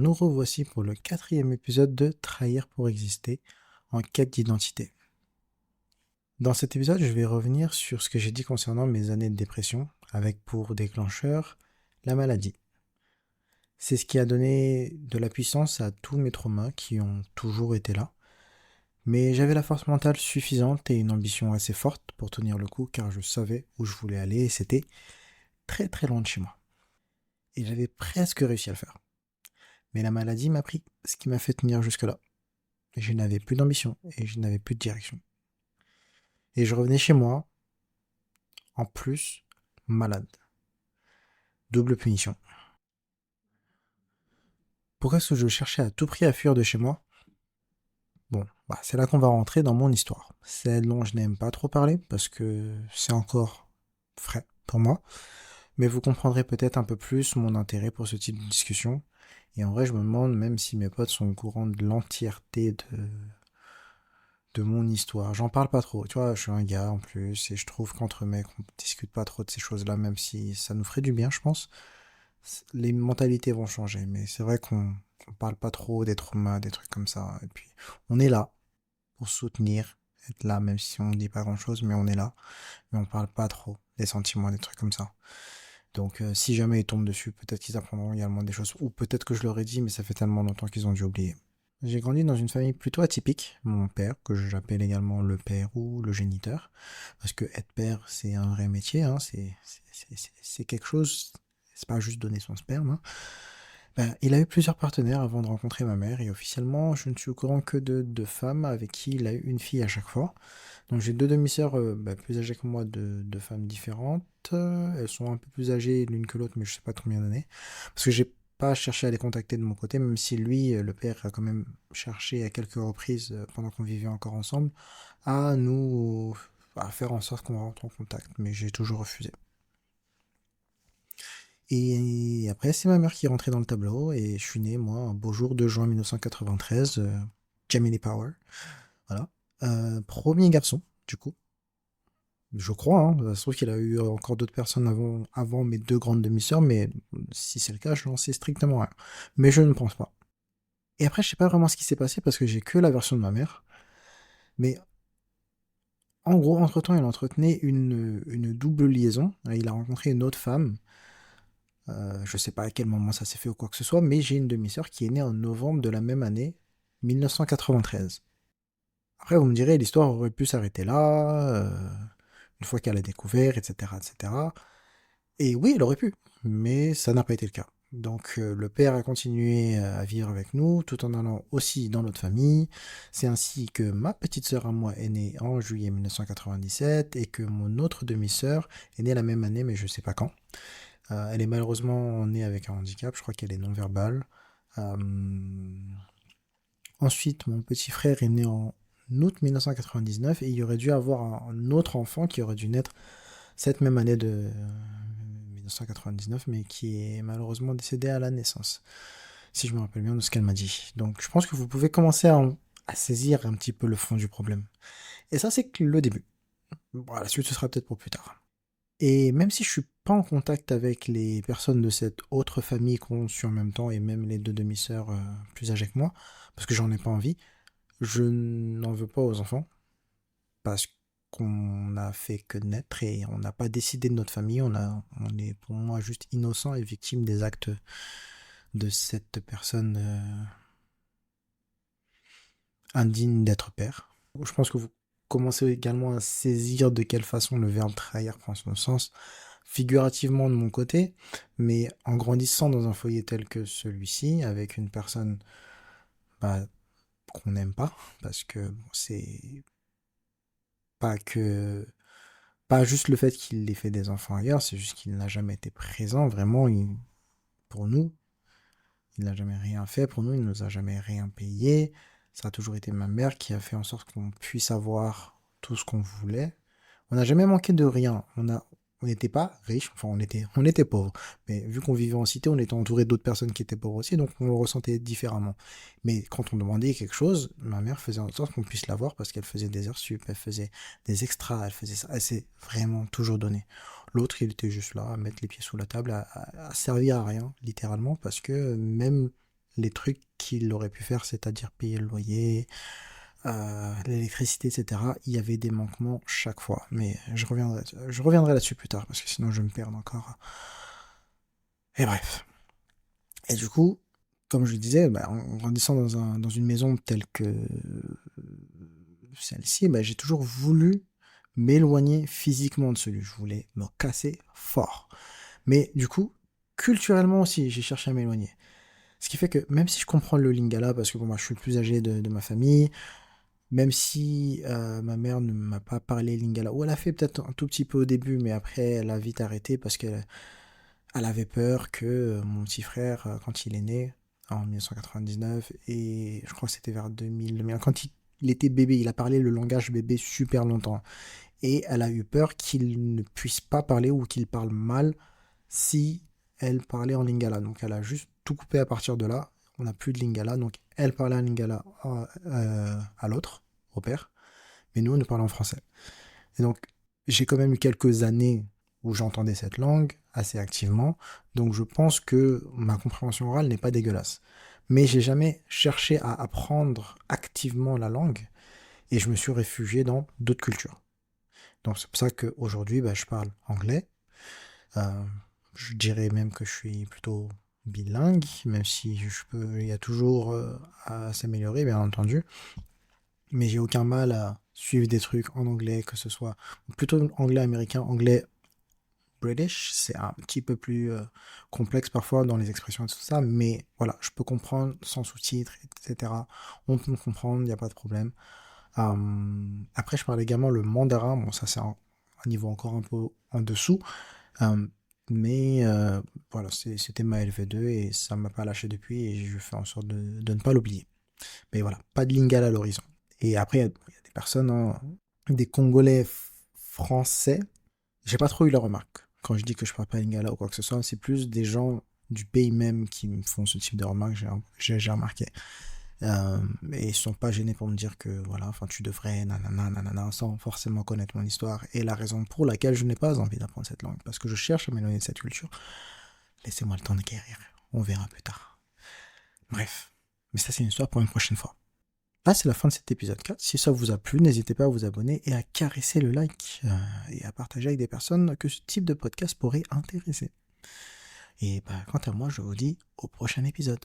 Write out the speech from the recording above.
nous revoici pour le quatrième épisode de Trahir pour exister, en quête d'identité. Dans cet épisode, je vais revenir sur ce que j'ai dit concernant mes années de dépression, avec pour déclencheur la maladie. C'est ce qui a donné de la puissance à tous mes traumas qui ont toujours été là. Mais j'avais la force mentale suffisante et une ambition assez forte pour tenir le coup car je savais où je voulais aller et c'était très très loin de chez moi. Et j'avais presque réussi à le faire. Mais la maladie m'a pris, ce qui m'a fait tenir jusque-là. Je n'avais plus d'ambition et je n'avais plus de direction. Et je revenais chez moi, en plus, malade. Double punition. Pourquoi est-ce que je cherchais à tout prix à fuir de chez moi? Bon, c'est là qu'on va rentrer dans mon histoire. Celle dont je n'aime pas trop parler parce que c'est encore frais pour moi. Mais vous comprendrez peut-être un peu plus mon intérêt pour ce type de discussion. Et en vrai, je me demande même si mes potes sont au courant de l'entièreté de mon histoire. J'en parle pas trop, tu vois, je suis un gars en plus, et je trouve qu'entre mecs, on discute pas trop de ces choses-là, même si ça nous ferait du bien, je pense. Les mentalités vont changer, mais c'est vrai qu'on parle pas trop des traumas, des trucs comme ça. Et puis, on est là pour soutenir, être là, même si on dit pas grand-chose, mais on est là. Mais on parle pas trop des sentiments, des trucs comme ça. Donc, si jamais ils tombent dessus, peut-être qu'ils apprendront également des choses, ou peut-être que je leur ai dit, mais ça fait tellement longtemps qu'ils ont dû oublier. J'ai grandi dans une famille plutôt atypique. Mon père, que j'appelle également le père ou le géniteur, parce que être père, c'est un vrai métier, hein, c'est quelque chose, c'est pas juste donner son sperme, hein. Il a eu plusieurs partenaires avant de rencontrer ma mère, et officiellement, je ne suis au courant que de deux femmes avec qui il a eu une fille à chaque fois. Donc j'ai deux demi-sœurs plus âgées que moi, de femmes différentes. Elles sont un peu plus âgées l'une que l'autre, mais je sais pas combien d'années. Parce que j'ai pas cherché à les contacter de mon côté, même si lui, le père, a quand même cherché à quelques reprises, pendant qu'on vivait encore ensemble, à nous, à faire en sorte qu'on rentre en contact. Mais j'ai toujours refusé. Et après, c'est ma mère qui est rentrée dans le tableau, et je suis né, moi, un beau jour de juin 1993, Gemini Power. Voilà. Premier garçon, du coup. Je crois, hein. Ça se trouve qu'il a eu encore d'autres personnes avant mes deux grandes demi-sœurs, mais si c'est le cas, je n'en sais strictement rien. Mais je ne pense pas. Et après, je sais pas vraiment ce qui s'est passé parce que j'ai que la version de ma mère. Mais en gros, entre-temps, il entretenait une double liaison. Il a rencontré une autre femme. Je sais pas à quel moment ça s'est fait ou quoi que ce soit, mais j'ai une demi-sœur qui est née en novembre de la même année, 1993. Après, vous me direz, l'histoire aurait pu s'arrêter là, une fois qu'elle a découvert, etc., etc. Et oui, il aurait pu, mais ça n'a pas été le cas. Donc le père a continué à vivre avec nous, tout en allant aussi dans notre famille. C'est ainsi que ma petite sœur à moi est née en juillet 1997 et que mon autre demi-sœur est née la même année, mais je sais pas quand. Elle est malheureusement née avec un handicap, je crois qu'elle est non-verbale. Euh, Ensuite, mon petit frère est né en août 1999 et il aurait dû avoir un autre enfant qui aurait dû naître cette même année de 1999, mais qui est malheureusement décédé à la naissance, si je me rappelle bien de ce qu'elle m'a dit. Donc je pense que vous pouvez commencer à saisir un petit peu le fond du problème. Et ça, c'est que le début. Bon, la suite, ce sera peut-être pour plus tard. Et même si je suis pas en contact avec les personnes de cette autre famille qu'on suit en même temps, et même les deux demi-sœurs plus âgées que moi, parce que j'en ai pas envie, je n'en veux pas aux enfants, parce qu'on n'a fait que naître et on n'a pas décidé de notre famille. On est pour moi juste innocent et victime des actes de cette personne indigne d'être père. Je pense que vous commencez également à saisir de quelle façon le verbe trahir prend son sens, figurativement de mon côté, mais en grandissant dans un foyer tel que celui-ci, avec une personne bah, qu'on n'aime pas, parce que bon, c'est pas que pas juste le fait qu'il ait fait des enfants ailleurs, c'est juste qu'il n'a jamais été présent, vraiment, pour nous. Il n'a jamais rien fait pour nous, il ne nous a jamais rien payé. Ça a toujours été ma mère qui a fait en sorte qu'on puisse avoir tout ce qu'on voulait. On n'a jamais manqué de rien. On n'était pas riches, enfin on était pauvres. Mais vu qu'on vivait en cité, on était entouré d'autres personnes qui étaient pauvres aussi, donc on le ressentait différemment. Mais quand on demandait quelque chose, ma mère faisait en sorte qu'on puisse l'avoir parce qu'elle faisait des heures sup, elle faisait des extras, elle faisait ça. Elle s'est vraiment toujours donné. L'autre, il était juste là, à mettre les pieds sous la table, à servir à rien, littéralement, parce que même les trucs qu'il aurait pu faire, c'est-à-dire payer le loyer, l'électricité, etc. Il y avait des manquements chaque fois. Mais je reviendrai là-dessus plus tard, parce que sinon je vais me perdre encore. Et bref. Et du coup, comme je le disais, bah, en grandissant dans une maison telle que celle-ci, bah, j'ai toujours voulu m'éloigner physiquement de celui. Je voulais me casser fort. Mais du coup, culturellement aussi, j'ai cherché à m'éloigner. Ce qui fait que même si je comprends le Lingala, parce que bon, moi je suis le plus âgé de ma famille, même si ma mère ne m'a pas parlé Lingala, ou elle a fait peut-être un tout petit peu au début, mais après elle a vite arrêté parce qu'elle avait peur que mon petit frère, quand il est né, en 1999, et je crois que c'était vers 2000, quand il était bébé, il a parlé le langage bébé super longtemps. Et elle a eu peur qu'il ne puisse pas parler ou qu'il parle mal si elle parlait en lingala. Donc elle a juste tout coupé à partir de là. On n'a plus de lingala. Donc elle parlait en lingala à l'autre, au père. Mais nous, on nous parlait en français. Et donc j'ai quand même eu quelques années où j'entendais cette langue assez activement. Donc je pense que ma compréhension orale n'est pas dégueulasse. Mais j'ai jamais cherché à apprendre activement la langue et je me suis réfugié dans d'autres cultures. Donc c'est pour ça qu'aujourd'hui, bah, je parle anglais. Euh, je dirais même que je suis plutôt bilingue, même si il y a toujours à s'améliorer, bien entendu. Mais j'ai aucun mal à suivre des trucs en anglais, que ce soit plutôt anglais américain, anglais British. C'est un petit peu plus complexe parfois dans les expressions et tout ça, mais voilà, je peux comprendre sans sous-titres, etc. On peut me comprendre, il n'y a pas de problème. Après, je parle également le mandarin. Bon, ça, c'est un niveau encore un peu en dessous. Euh, mais voilà, c'était ma LV2 et ça m'a pas lâché depuis et je fais en sorte de ne pas l'oublier. Mais voilà, pas de lingala à l'horizon. Et après, il y a des personnes, hein, des Congolais français. J'ai pas trop eu la remarque. Quand je dis que je parle pas lingala ou quoi que ce soit, c'est plus des gens du pays même qui me font ce type de remarques, j'ai remarqué. Et ils sont pas gênés pour me dire que voilà, enfin tu devrais nanana nanana sans forcément connaître mon histoire et la raison pour laquelle je n'ai pas envie d'apprendre cette langue parce que je cherche à m'éloigner de cette culture. Laissez-moi le temps de guérir. On verra plus tard. Bref, mais ça c'est une histoire pour une prochaine fois. Là, c'est la fin de cet épisode 4. Si ça vous a plu, n'hésitez pas à vous abonner et à caresser le like et à partager avec des personnes que ce type de podcast pourrait intéresser. Et bah, quant à moi, je vous dis au prochain épisode.